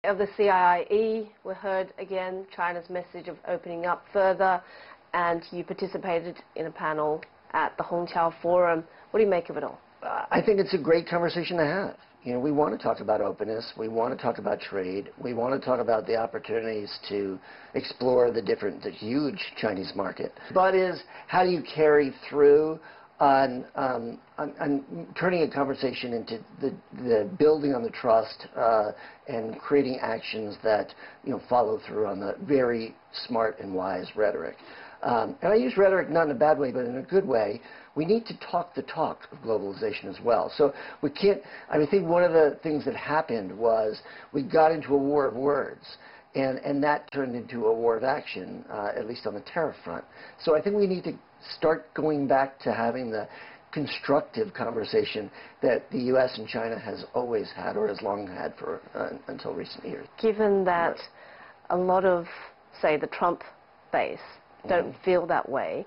of the CIIE, we heard again China's message of opening up further, and you participated in a panel at the Hongqiao Forum. What do you make of it all? I think it's a great conversation to have. You know, we want to talk about openness, we want to talk about trade, we want to talk about the opportunities to explore the huge Chinese market. But how do you carry through on turning a conversation into the building on the trust and creating actions that, you know, follow through on the very smart and wise rhetoric. And I use rhetoric not in a bad way, but in a good way. We need to talk the talk of globalization as well. So we can't, I think one of the things that happened was we got into a war of words, and that turned into a war of action, at least on the tariff front. So I think we need to start going back to having the constructive conversation that the U.S. and China has always had, or has long had for until recent years. Given that a lot of, say, the Trump base don't feel that way,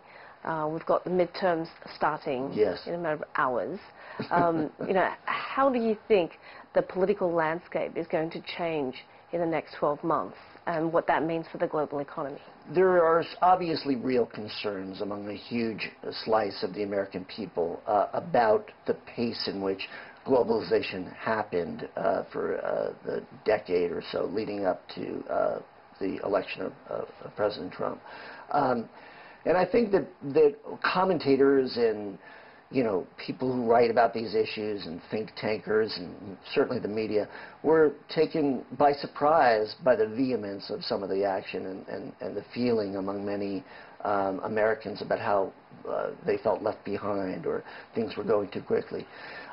we've got the midterms starting in a matter of hours. You know, how do you think the political landscape is going to change in the next 12 months, and what that means for the global economy? There are obviously real concerns among a huge slice of the American people about the pace in which globalization happened for the decade or so leading up to the election of President Trump. And I think that commentators and, you know, people who write about these issues and think tankers and certainly the media were taken by surprise by the vehemence of some of the action and the feeling among many Americans about how they felt left behind or things were going too quickly.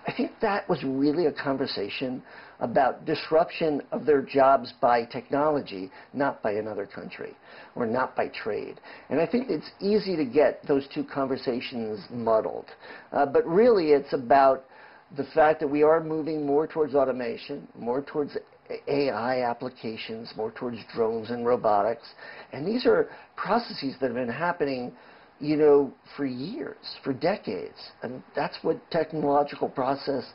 I think that was really a conversation about disruption of their jobs by technology, not by another country, or not by trade. And I think it's easy to get those two conversations muddled. But really it's about the fact that we are moving more towards automation, more towards AI applications, more towards drones and robotics. And these are processes that have been happening, you know, for years, for decades. And that's what technological progress is.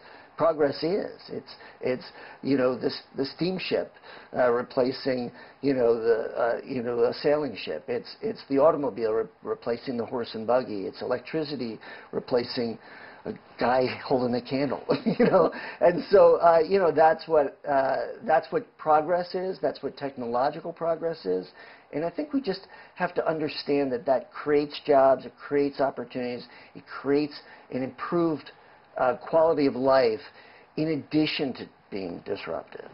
It's you know, the steamship replacing, you know, a sailing ship. It's the automobile replacing the horse and buggy. It's electricity replacing a guy holding a candle, you know. And so, you know, that's what progress is. That's what technological progress is. And I think we just have to understand that that creates jobs, it creates opportunities, it creates an improved quality of life in addition to being disruptive.